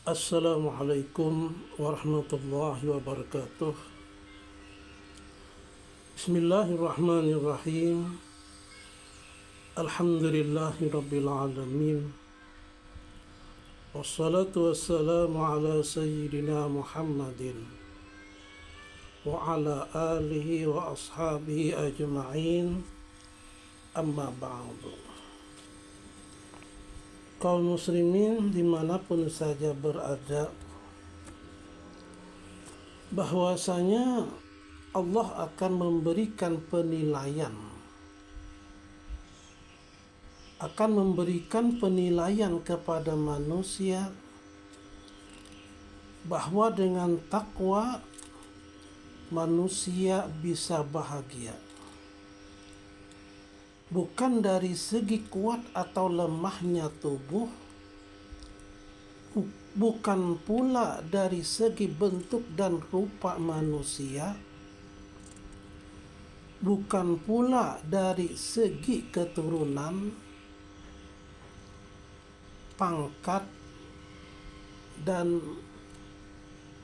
Assalamualaikum warahmatullahi wabarakatuh. Bismillahirrahmanirrahim. Alhamdulillahi rabbil alamin. Wassalatu wassalamu ala sayyidina Muhammadin wa ala alihi wa ashabihi ajma'in. Amma ba'du. Kaum muslimin dimanapun saja berada, bahwasanya Allah akan memberikan penilaian kepada manusia bahwa dengan takwa manusia bisa bahagia, bukan dari segi kuat atau lemahnya tubuh, bukan pula dari segi bentuk dan rupa manusia, bukan pula dari segi keturunan, pangkat, dan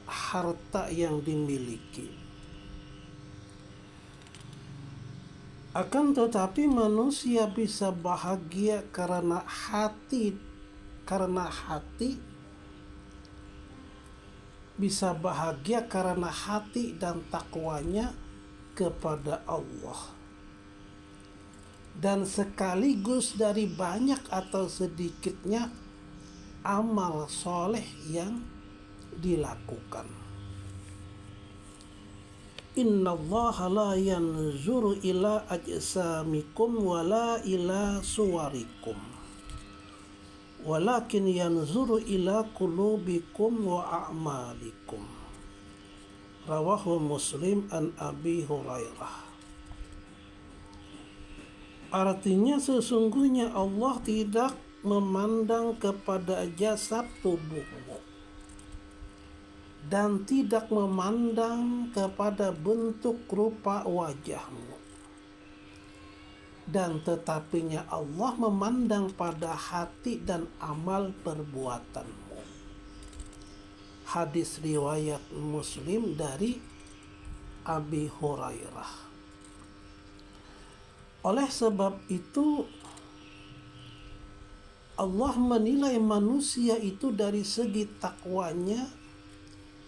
harta yang dimiliki. Akan tetapi manusia bisa bahagia karena hati bisa bahagia karena hati dan takwanya kepada Allah, dan sekaligus dari banyak atau sedikitnya amal soleh yang dilakukan. Innallaha la yanzuru ila ajsamikum wala ila suwarikum walakin yanzuru ila qulubikum wa a'malikum. Rawahu Muslim an Abi Hurairah. Artinya sesungguhnya Allah tidak memandang kepada jasad tubuhmu dan tidak memandang kepada bentuk rupa wajahmu, dan tetapinya Allah memandang pada hati dan amal perbuatanmu. Hadis riwayat Muslim dari Abi Hurairah. Oleh sebab itu Allah menilai manusia itu dari segi takwanya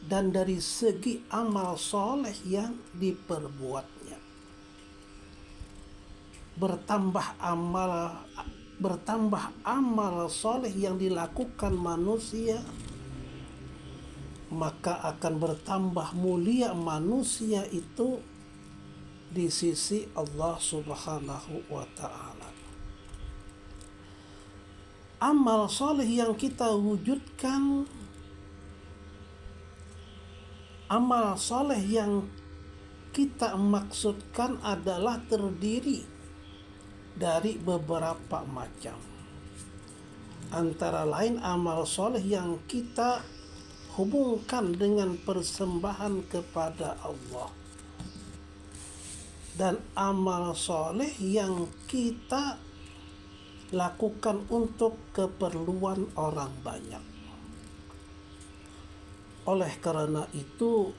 dan dari segi amal soleh yang diperbuatnya. Bertambah amal soleh yang dilakukan manusia, maka akan bertambah mulia manusia itu di sisi Allah Subhanahu wa ta'ala. Amal soleh yang kita wujudkan, amal soleh yang kita maksudkan adalah terdiri dari beberapa macam. Antara lain amal soleh yang kita hubungkan dengan persembahan kepada Allah, dan amal soleh yang kita lakukan untuk keperluan orang banyak. Oleh karena itu,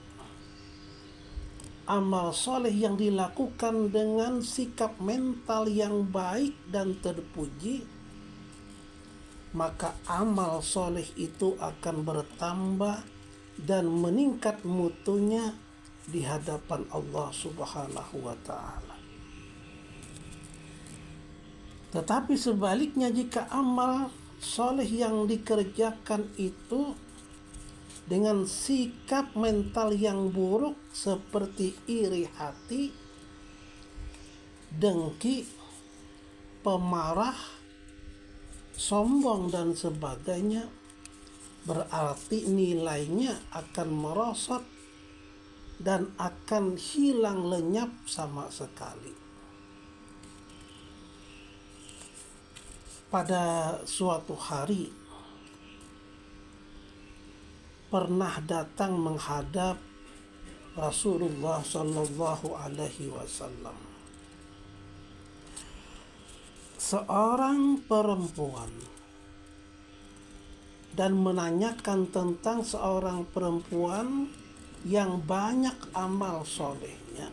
amal soleh yang dilakukan dengan sikap mental yang baik dan terpuji, maka amal soleh itu akan bertambah dan meningkat mutunya di hadapan Allah Subhanahu wa ta'ala. Tetapi sebaliknya, jika amal soleh yang dikerjakan itu dengan sikap mental yang buruk seperti iri hati, dengki, pemarah, sombong, dan sebagainya, berarti nilainya akan merosot dan akan hilang lenyap sama sekali. Pada suatu hari pernah datang menghadap Rasulullah Shallallahu Alaihi Wasallam seorang perempuan dan menanyakan tentang seorang perempuan yang banyak amal solehnya,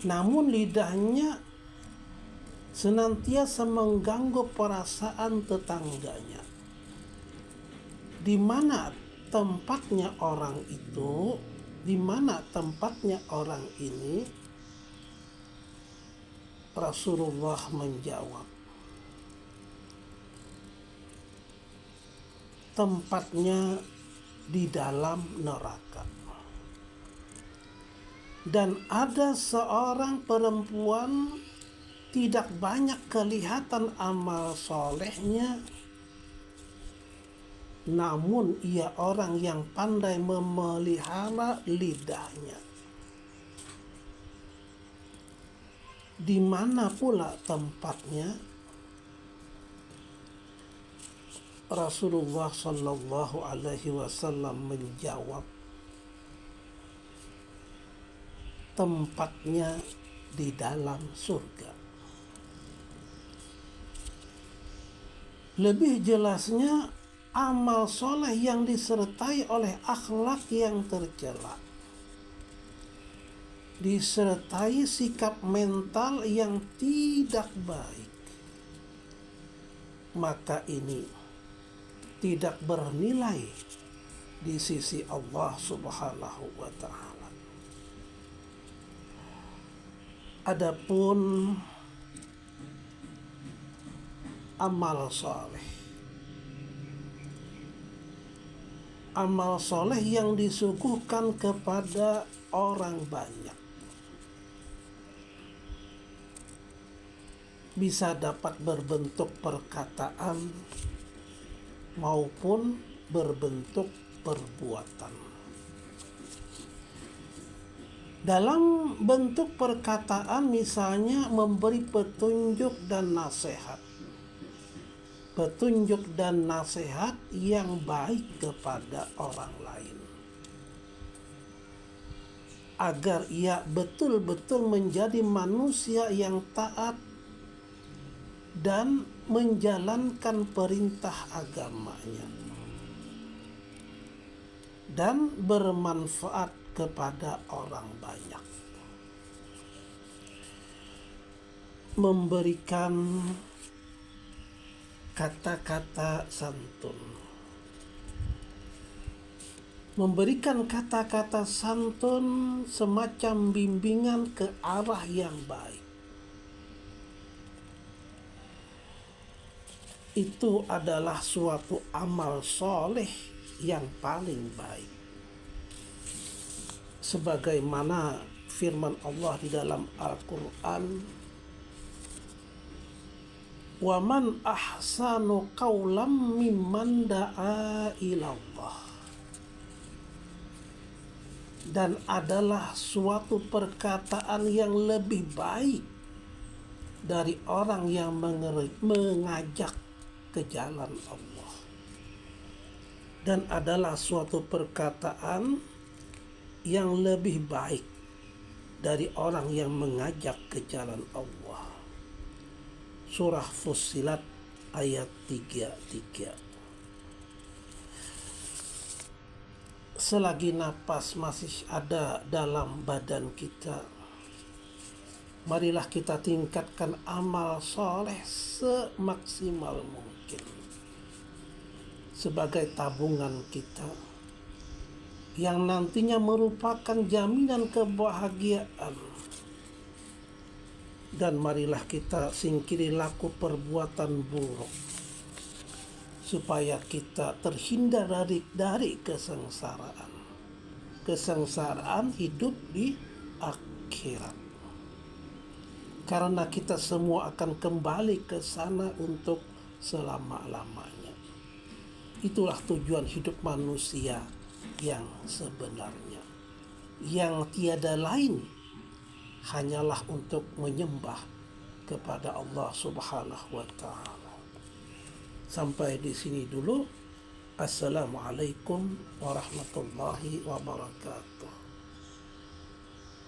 namun lidahnya senantiasa mengganggu perasaan tetangganya. Di mana tempatnya orang itu? Di mana tempatnya orang ini? Rasulullah menjawab, tempatnya di dalam neraka. Dan ada seorang perempuan tidak banyak kelihatan amal solehnya, namun ia orang yang pandai memelihara lidahnya. Di mana pula tempatnya? Rasulullah Shallallahu Alaihi Wasallam menjawab, tempatnya di dalam surga. Lebih jelasnya, amal soleh yang disertai oleh akhlak yang tercela, disertai sikap mental yang tidak baik, maka ini tidak bernilai di sisi Allah Subhanahu wa Ta'ala. Adapun amal soleh, amal soleh yang disuguhkan kepada orang banyak, bisa dapat berbentuk perkataan maupun berbentuk perbuatan. Dalam bentuk perkataan, misalnya memberi petunjuk dan nasihat. Petunjuk dan nasihat yang baik kepada orang lain, agar ia betul-betul menjadi manusia yang taat dan menjalankan perintah agamanya dan bermanfaat kepada orang banyak. Memberikan kata-kata santun. Memberikan kata-kata santun semacam bimbingan ke arah yang baik. Itu adalah suatu amal soleh yang paling baik. Sebagaimana firman Allah di dalam Al-Quran, wa man ahsanu qawlam mimman da'a ilallah. Dan adalah suatu perkataan yang lebih baik dari orang yang mengajak ke jalan Allah. Dan adalah suatu perkataan yang lebih baik dari orang yang mengajak ke jalan Allah. Surah Fussilat ayat 33. Selagi napas masih ada dalam badan kita, marilah kita tingkatkan amal soleh semaksimal mungkin sebagai tabungan kita yang nantinya merupakan jaminan kebahagiaan. Dan marilah kita singkiri laku perbuatan buruk supaya kita terhindar dari kesengsaraan hidup di akhirat. Karena kita semua akan kembali ke sana untuk selama-lamanya. Itulah tujuan hidup manusia yang sebenarnya, yang tiada lain hanyalah untuk menyembah kepada Allah Subhanahu wa Ta'ala. Sampai di sini dulu. Assalamualaikum warahmatullahi wabarakatuh.